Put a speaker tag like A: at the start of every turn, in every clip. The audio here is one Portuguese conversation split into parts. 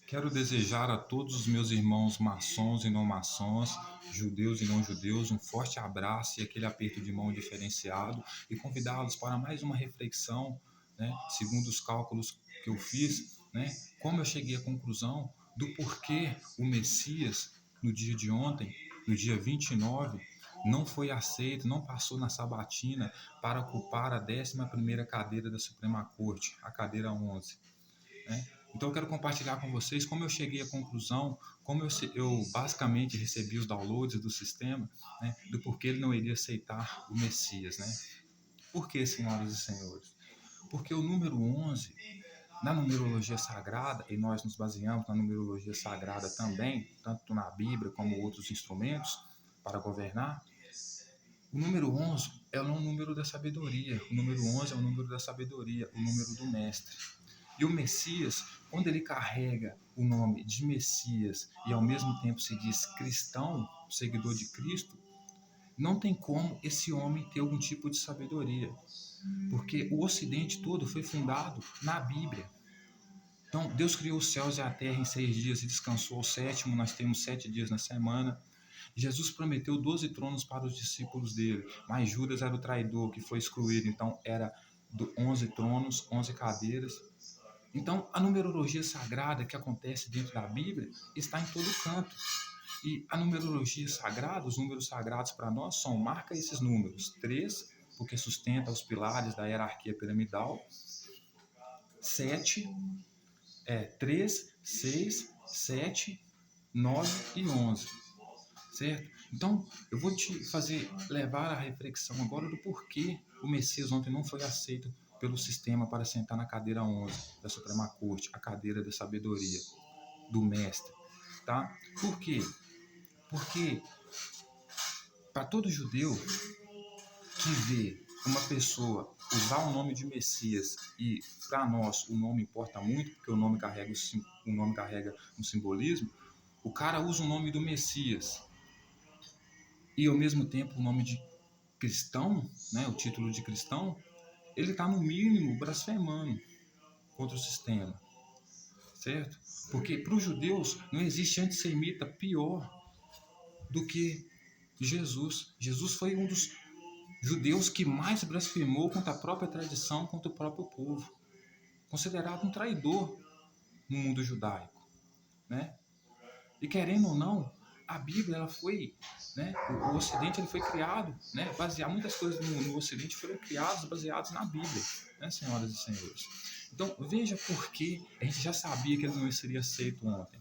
A: Quero desejar a todos os meus irmãos maçons e não maçons, judeus e não judeus, um forte abraço e aquele aperto de mão diferenciado e convidá-los para mais uma reflexão, né, segundo os cálculos que eu fiz, né, como eu cheguei à conclusão do porquê o Messias, no dia de ontem, no dia 29, não foi aceito, não passou na sabatina para ocupar a 11ª cadeira da Suprema Corte, a cadeira 11, né? Então eu quero compartilhar com vocês como eu cheguei à conclusão, como eu basicamente recebi os downloads do sistema, né, do porquê ele não iria aceitar o Messias, né? Por que, senhoras e senhores? Porque o número 11, na numerologia sagrada, e nós nos baseamos na numerologia sagrada também, tanto na Bíblia como outros instrumentos para governar, o número 11 é o número da sabedoria, o número 11 é o número da sabedoria, o número do mestre. E o Messias, quando ele carrega o nome de Messias e ao mesmo tempo se diz cristão, seguidor de Cristo, não tem como esse homem ter algum tipo de sabedoria, porque o Ocidente todo foi fundado na Bíblia. Então, Deus criou os céus e a terra em 6 dias e descansou ao sétimo, nós temos 7 dias na semana. Jesus prometeu 12 tronos para os discípulos dele, mas Judas era o traidor que foi excluído, então era 11 tronos, 11 cadeiras. Então, a numerologia sagrada que acontece dentro da Bíblia está em todo canto. E a numerologia sagrada, os números sagrados para nós são, marca esses números, 3, porque sustenta os pilares da hierarquia piramidal, 7, 3, 6, 7, 9 e 11, certo? Então, eu vou te fazer levar a reflexão agora do porquê o Messias ontem não foi aceito pelo sistema para sentar na cadeira 11 da Suprema Corte, a cadeira da sabedoria, do mestre, tá? Por quê? Porque para todo judeu que vê uma pessoa usar o nome de Messias, e para nós o nome importa muito, porque o nome carrega um simbolismo, o cara usa o nome do Messias e ao mesmo tempo o nome de cristão, né, o título de cristão, ele está no mínimo blasfemando contra o sistema, certo? Porque para os judeus não existe antissemita pior do que Jesus. Jesus foi um dos judeus que mais blasfemou contra a própria tradição, contra o próprio povo, considerado um traidor no mundo judaico, né? E querendo ou não, a Bíblia ela foi, né? O Ocidente ele foi criado, né? Baseado muitas coisas no Ocidente foram criadas baseadas na Bíblia, né, senhoras e senhores. Então veja por que a gente já sabia que ele não seria aceito ontem.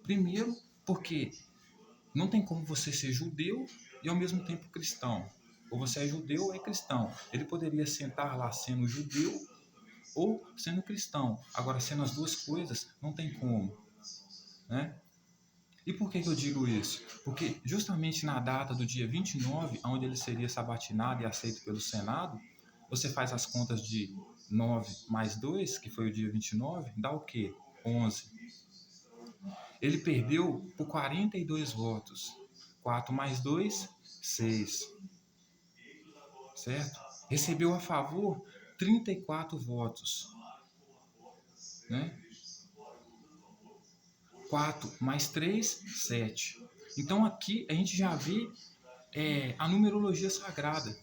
A: Primeiro, porque não tem como você ser judeu e ao mesmo tempo cristão. Ou você é judeu ou é cristão. Ele poderia sentar lá sendo judeu ou sendo cristão. Agora, sendo as duas coisas, não tem como, né? E por que eu digo isso? Porque justamente na data do dia 29, onde ele seria sabatinado e aceito pelo Senado, você faz as contas de 9 mais 2, que foi o dia 29, dá o quê? 11. Ele perdeu por 42 votos. 4 mais 2, 6. Certo? Recebeu a favor 34 votos. Né? 4 mais 3, 7. Então aqui a gente já vê a numerologia sagrada.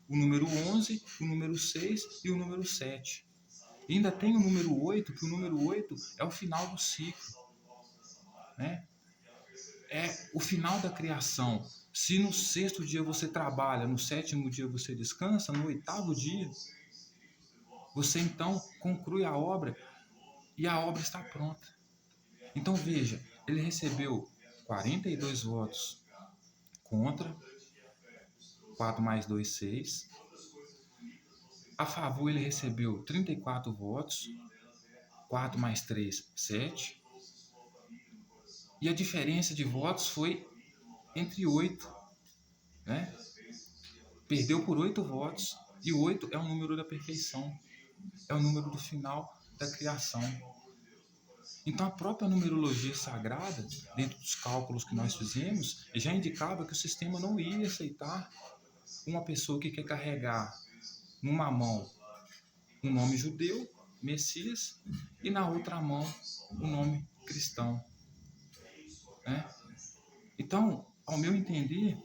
A: O número 11, o número 6 e o número 7. E ainda tem o número 8, que o número 8 é o final do ciclo. Né? É o final da criação. Se no 6º dia você trabalha, no 7º dia você descansa, no 8º dia você então conclui a obra e a obra está pronta. Então veja, ele recebeu 42 votos contra, 4 mais 2, 6. A favor ele recebeu 34 votos, 4 mais 3, 7. E a diferença de votos foi entre 8. Né? Perdeu por 8 votos. E 8 é o número da perfeição. É o número do final da criação. Então a própria numerologia sagrada, dentro dos cálculos que nós fizemos, já indicava que o sistema não ia aceitar uma pessoa que quer carregar numa mão um nome judeu, Messias, e na outra mão o nome cristão, né? Então, ao meu entender,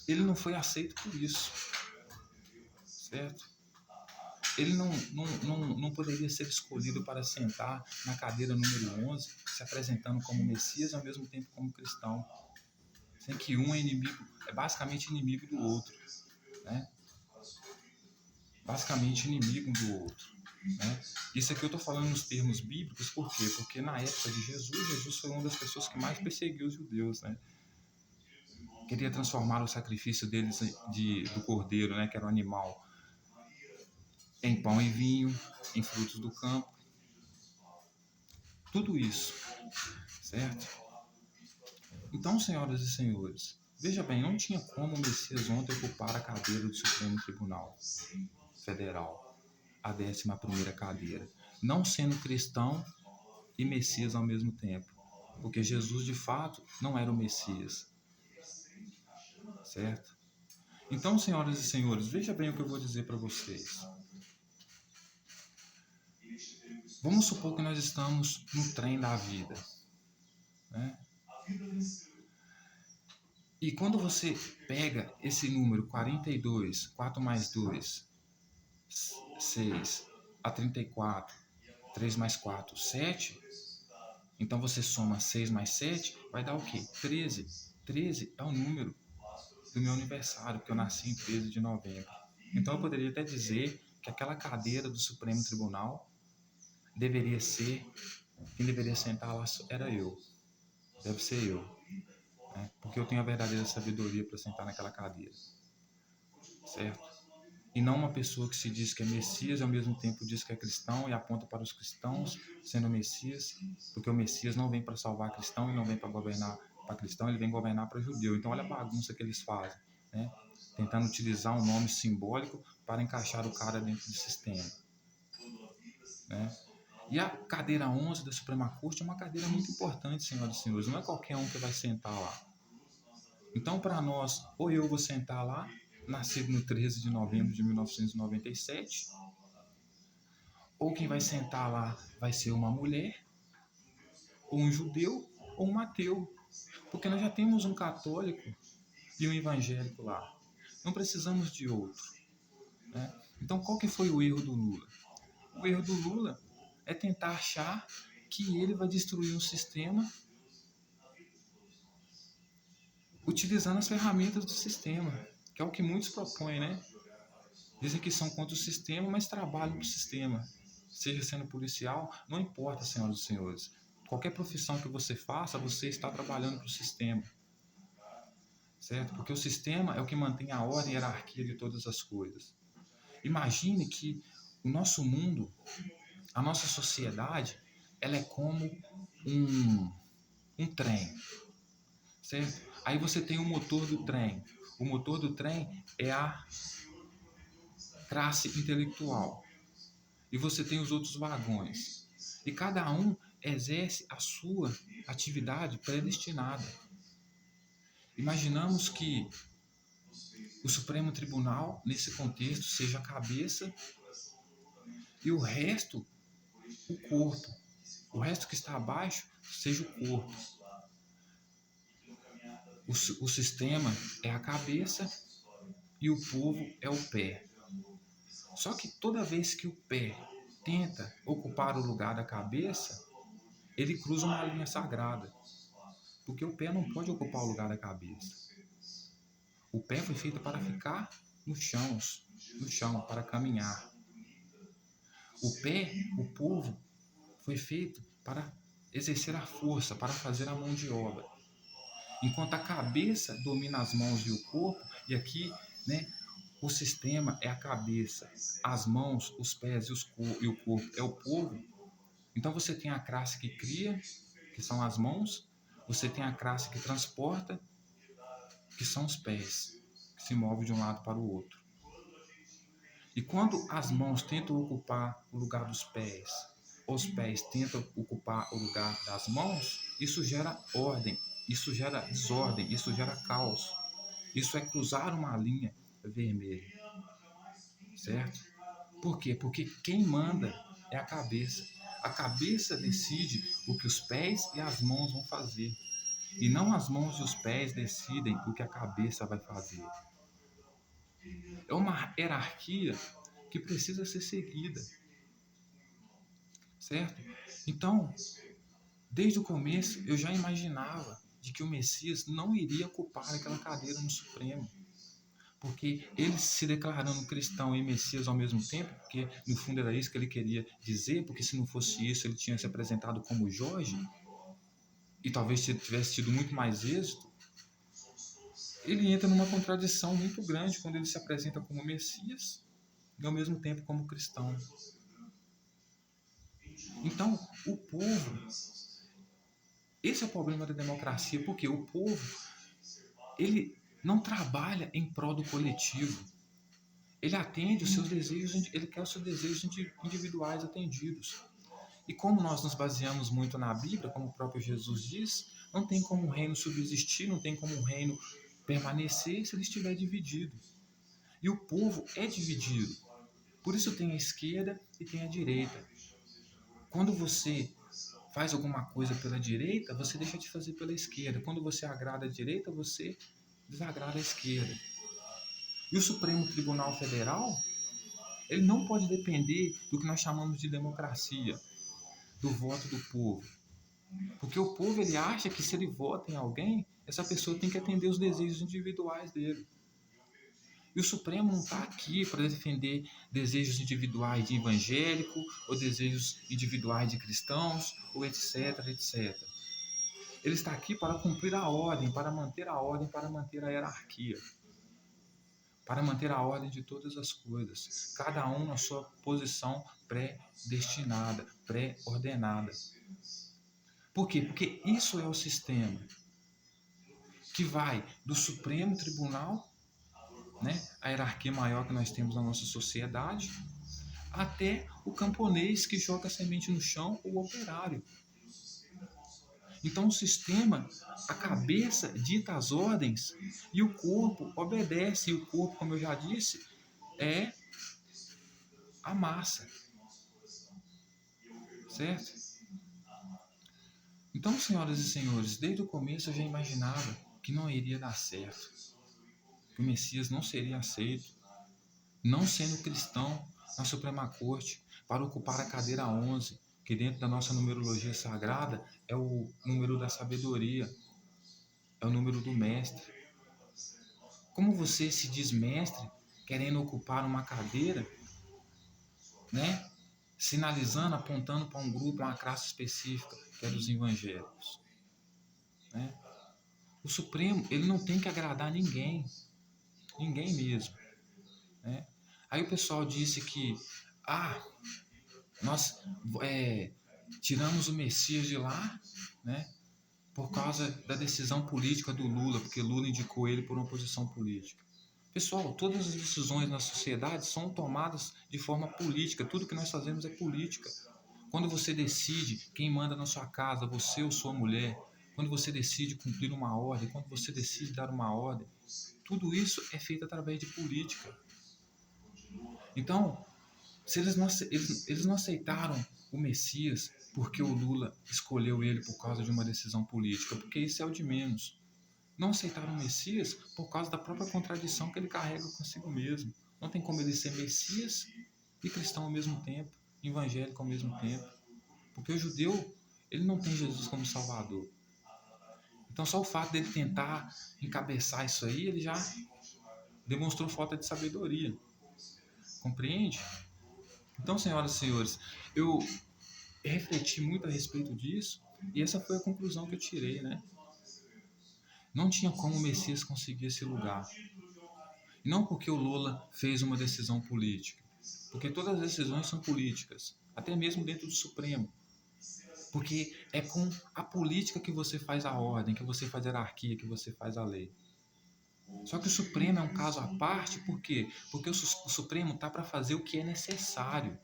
A: ele não foi aceito por isso, certo? Ele não poderia ser escolhido para sentar na cadeira número 11, se apresentando como Messias e ao mesmo tempo como cristão, sem que um é inimigo, é basicamente inimigo do outro, né? Basicamente inimigo um do outro, né? Isso aqui eu estou falando nos termos bíblicos, por quê? Porque na época de Jesus foi uma das pessoas que mais perseguiu os judeus, né? Queria transformar o sacrifício deles do cordeiro, né, que era o animal, em pão e vinho, em frutos do campo, tudo isso, certo? Então, senhoras e senhores, veja bem, não tinha como o Messias ontem ocupar a cadeira do Supremo Tribunal Federal, a 11ª cadeira, não sendo cristão e Messias ao mesmo tempo, porque Jesus de fato não era o Messias, certo? Então, senhoras e senhores, veja bem o que eu vou dizer para vocês. Vamos supor que nós estamos no trem da vida, né? E quando você pega esse número 42, 4 mais 2, 6, a 34, 3 mais 4, 7, então você soma 6 mais 7, vai dar o quê? 13. 13 é o número do meu aniversário, porque eu nasci em 13 de novembro. Então eu poderia até dizer que aquela cadeira do Supremo Tribunal deveria ser, quem deveria sentar lá era eu. Deve ser eu, né? Porque eu tenho a verdadeira sabedoria para sentar naquela cadeira, certo? E não uma pessoa que se diz que é Messias e ao mesmo tempo diz que é cristão e aponta para os cristãos sendo Messias, porque o Messias não vem para salvar cristão e não vem para governar para cristão, ele vem governar para judeu. Então olha a bagunça que eles fazem, né? Tentando utilizar um nome simbólico para encaixar o cara dentro do sistema, né? E a cadeira 11 da Suprema Corte é uma cadeira muito importante, senhoras e senhores. Não é qualquer um que vai sentar lá. Então, para nós, ou eu vou sentar lá, nascido no 13 de novembro de 1997, ou quem vai sentar lá vai ser uma mulher, ou um judeu, ou um ateu. Porque nós já temos um católico e um evangélico lá. Não precisamos de outro, né? Então, qual que foi o erro do Lula? O erro do Lula é tentar achar que ele vai destruir um sistema utilizando as ferramentas do sistema, que é o que muitos propõem, né? Dizem que são contra o sistema, mas trabalham para o sistema. Seja sendo policial, não importa, senhoras e senhores. Qualquer profissão que você faça, você está trabalhando para o sistema, certo? Porque o sistema é o que mantém a ordem e a hierarquia de todas as coisas. Imagine que o nosso mundo, a nossa sociedade, ela é como um trem, certo? Aí você tem o motor do trem. O motor do trem é a classe intelectual. E você tem os outros vagões. E cada um exerce a sua atividade predestinada. Imaginamos que o Supremo Tribunal, nesse contexto, seja a cabeça e o resto, o corpo. O resto que está abaixo seja o corpo. O sistema é a cabeça e o povo é o pé. Só que toda vez que o pé tenta ocupar o lugar da cabeça, ele cruza uma linha sagrada, porque o pé não pode ocupar o lugar da cabeça. O pé foi feito para ficar no chão, para caminhar. O pé, o povo, foi feito para exercer a força, para fazer a mão de obra. Enquanto a cabeça domina as mãos e o corpo, e aqui, né, o sistema é a cabeça, as mãos, os pés e o corpo é o povo. Então você tem a classe que cria, que são as mãos, você tem a classe que transporta, que são os pés, que se movem de um lado para o outro. E quando as mãos tentam ocupar o lugar dos pés, os pés tentam ocupar o lugar das mãos, isso gera ordem, isso gera desordem, isso gera caos. Isso é cruzar uma linha vermelha, certo? Por quê? Porque quem manda é a cabeça. A cabeça decide o que os pés e as mãos vão fazer. E não as mãos e os pés decidem o que a cabeça vai fazer. É uma hierarquia que precisa ser seguida, certo? Então, desde o começo, eu já imaginava de que o Messias não iria ocupar aquela cadeira no Supremo. Porque ele se declarando cristão e Messias ao mesmo tempo, porque no fundo era isso que ele queria dizer, porque se não fosse isso ele tinha se apresentado como Jorge, e talvez tivesse tido muito mais êxito. Ele entra numa contradição muito grande quando ele se apresenta como Messias e ao mesmo tempo como cristão. Então, o povo, esse é o problema da democracia, porque o povo, ele não trabalha em prol do coletivo. Ele atende os seus desejos, ele quer os seus desejos individuais atendidos. E como nós nos baseamos muito na Bíblia, como o próprio Jesus diz, não tem como o reino subsistir, não tem como o reino permanecer se ele estiver dividido. E o povo é dividido. Por isso tem a esquerda e tem a direita. Quando você faz alguma coisa pela direita, você deixa de fazer pela esquerda. Quando você agrada a direita, você desagrada a esquerda. E o Supremo Tribunal Federal, ele não pode depender do que nós chamamos de democracia, do voto do povo. Porque o povo ele acha que se ele vota em alguém, essa pessoa tem que atender os desejos individuais dele. E o Supremo não está aqui para defender desejos individuais de evangélico, ou desejos individuais de cristãos, ou etc, etc. Ele está aqui para cumprir a ordem, para manter a ordem, para manter a hierarquia. Para manter a ordem de todas as coisas, cada um na sua posição pré-destinada, pré-ordenada. Por quê? Porque isso é o sistema que vai do Supremo Tribunal, né, a hierarquia maior que nós temos na nossa sociedade, até o camponês que joga a semente no chão, ou o operário. Então o sistema, a cabeça dita as ordens e o corpo obedece. E o corpo, como eu já disse, é a massa. Certo? Então, senhoras e senhores, desde o começo eu já imaginava que não iria dar certo. Que o Messias não seria aceito, não sendo cristão na Suprema Corte, para ocupar a cadeira 11, que dentro da nossa numerologia sagrada é o número da sabedoria, é o número do mestre. Como você se diz mestre, querendo ocupar uma cadeira, né? Sinalizando, apontando para um grupo, uma classe específica, que é dos evangélicos, né? O Supremo, ele não tem que agradar ninguém mesmo, né? Aí o pessoal disse que nós tiramos o Messias de lá, né, por causa da decisão política do Lula, porque Lula indicou ele por uma posição política. Pessoal, todas as decisões na sociedade são tomadas de forma política. Tudo que nós fazemos é política. Quando você decide quem manda na sua casa, você ou sua mulher, quando você decide cumprir uma ordem, quando você decide dar uma ordem, tudo isso é feito através de política. Então, se eles não aceitaram o Messias porque o Lula escolheu ele por causa de uma decisão política, porque isso é o de menos. Não aceitaram o Messias por causa da própria contradição que ele carrega consigo mesmo. Não tem como ele ser Messias e cristão ao mesmo tempo, evangélico ao mesmo tempo. Porque o judeu, ele não tem Jesus como Salvador. Então só o fato dele tentar encabeçar isso aí, ele já demonstrou falta de sabedoria. Compreende? Então, senhoras e senhores, eu refleti muito a respeito disso e essa foi a conclusão que eu tirei, né? Não tinha como o Messias conseguir esse lugar. E não porque o Lula fez uma decisão política, porque todas as decisões são políticas, até mesmo dentro do Supremo. Porque é com a política que você faz a ordem, que você faz a hierarquia, que você faz a lei. Só que o Supremo é um caso à parte, por quê? Porque o Supremo está para fazer o que é necessário.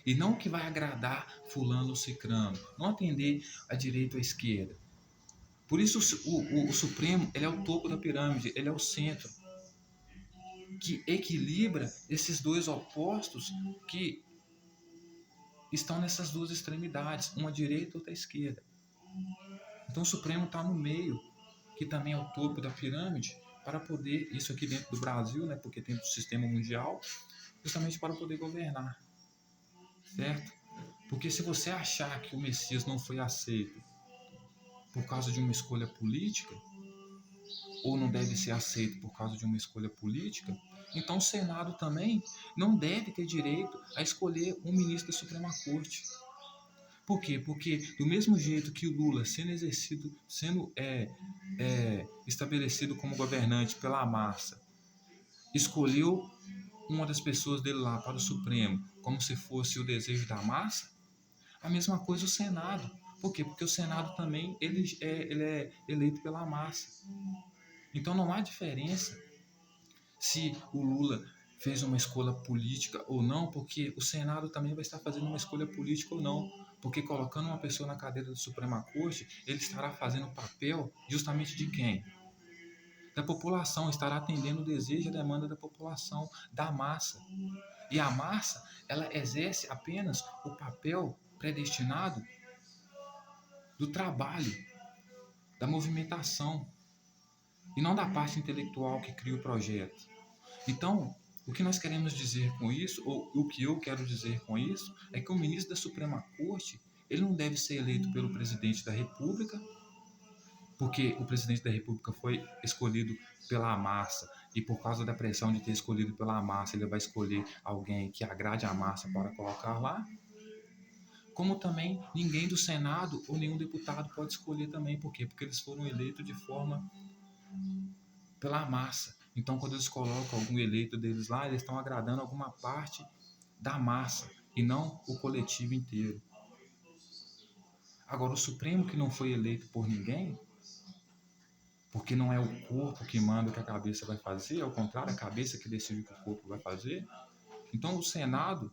A: E não o que vai agradar fulano ou cicrano, não atender a direita ou a esquerda. Por isso o Supremo ele é o topo da pirâmide, ele é o centro, que equilibra esses dois opostos que estão nessas duas extremidades, uma à direita e outra à esquerda. Então o Supremo está no meio, que também é o topo da pirâmide, para poder, isso aqui dentro do Brasil, né, porque tem o sistema mundial, justamente para poder governar, certo? Porque se você achar que o Messias não foi aceito por causa de uma escolha política, ou não deve ser aceito por causa de uma escolha política, então o Senado também não deve ter direito a escolher um ministro da Suprema Corte. Por quê? Porque do mesmo jeito que o Lula sendo estabelecido como governante pela massa, escolheu uma das pessoas dele lá para o Supremo como se fosse o desejo da massa, a mesma coisa o Senado. Por quê? Porque o Senado também ele é eleito pela massa. Então não há diferença se o Lula fez uma escolha política ou não, porque o Senado também vai estar fazendo uma escolha política ou não, porque colocando uma pessoa na cadeira da Suprema Corte, ele estará fazendo o papel justamente de quem? Da população, estará atendendo o desejo e a demanda da população, da massa. E a massa, ela exerce apenas o papel predestinado do trabalho, da movimentação, e não da parte intelectual que cria o projeto. Então, o que nós queremos dizer com isso, ou o que eu quero dizer com isso, é que o ministro da Suprema Corte, ele não deve ser eleito pelo presidente da República, porque o presidente da República foi escolhido pela massa, e por causa da pressão de ter escolhido pela massa, ele vai escolher alguém que agrade a massa para colocar lá. Como também ninguém do Senado ou nenhum deputado pode escolher também. Por quê? Porque eles foram eleitos de forma pela massa. Então, quando eles colocam algum eleito deles lá, eles estão agradando alguma parte da massa e não o coletivo inteiro. Agora, o Supremo, que não foi eleito por ninguém, porque não é o corpo que manda o que a cabeça vai fazer, ao contrário, a cabeça que decide o que o corpo vai fazer. Então, o Senado,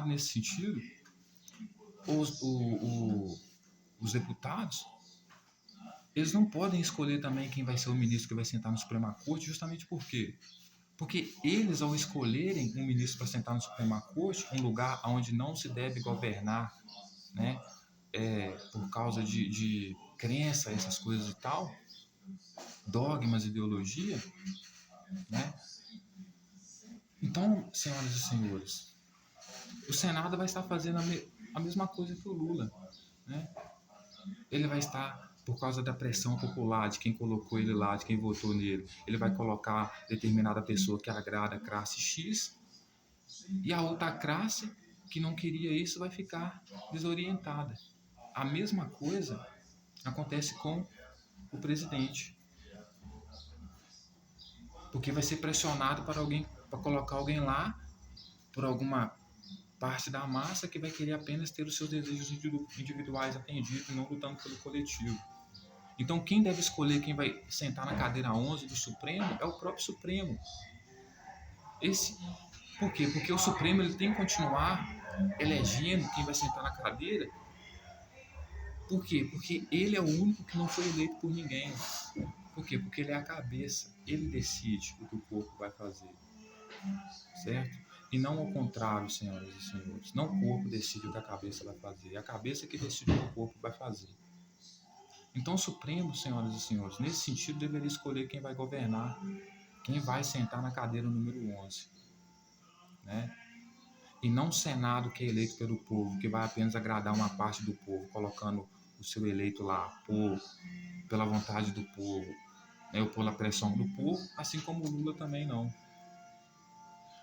A: nesse sentido, os deputados, eles não podem escolher também quem vai ser o ministro que vai sentar no Suprema Corte, justamente por quê? Porque eles, ao escolherem um ministro para sentar no Suprema Corte, um lugar onde não se deve governar, né, por causa de crença, essas coisas e tal, dogmas, ideologia, né? Então, senhoras e senhores, o Senado vai estar fazendo a mesma coisa que o Lula, né? Ele vai estar, por causa da pressão popular, de quem colocou ele lá, de quem votou nele, ele vai colocar determinada pessoa que agrada a classe X, e a outra classe que não queria isso vai ficar desorientada. A mesma coisa acontece com o presidente, porque vai ser pressionado para colocar alguém lá por alguma parte da massa que vai querer apenas ter os seus desejos individuais atendidos e não lutando pelo coletivo. Então, quem deve escolher quem vai sentar na cadeira 11 do Supremo é o próprio Supremo. Por quê? Porque o Supremo ele tem que continuar elegendo quem vai sentar na cadeira. Por quê? Porque ele é o único que não foi eleito por ninguém. Por quê? Porque ele é a cabeça. Ele decide o que o corpo vai fazer. Certo? E não ao contrário, senhoras e senhores. Não o corpo decide o que a cabeça vai fazer. É a cabeça que decide o que o corpo vai fazer. Então o Supremo, senhoras e senhores, nesse sentido deveria escolher quem vai governar, quem vai sentar na cadeira número 11. Né? E não o Senado que é eleito pelo povo, que vai apenas agradar uma parte do povo, colocando o seu eleito lá pela vontade do povo, né? Ou pela pressão do povo, assim como o Lula também não.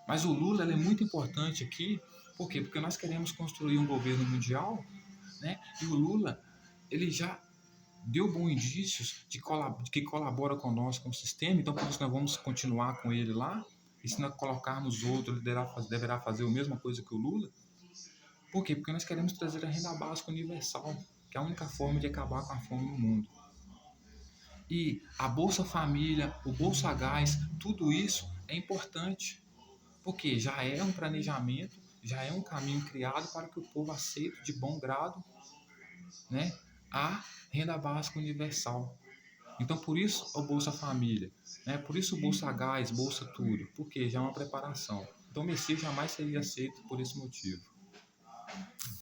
A: Mas o Lula ele é muito importante aqui, por quê? Porque nós queremos construir um governo mundial, né? E o Lula ele já deu bons indícios de que colabora conosco com o sistema, então por isso nós vamos continuar com ele lá, e se nós colocarmos outro, ele deverá fazer a mesma coisa que o Lula. Por quê? Porque nós queremos trazer a renda básica universal, que é a única forma de acabar com a fome no mundo. E a Bolsa Família, o Bolsa Gás, tudo isso é importante, porque já é um planejamento, já é um caminho criado para que o povo aceite de bom grado, né, a renda básica universal. Então, por isso o Bolsa Família, né, por isso o Bolsa Gás, Bolsa tudo, porque já é uma preparação. Então, o Messias jamais seria aceito por esse motivo.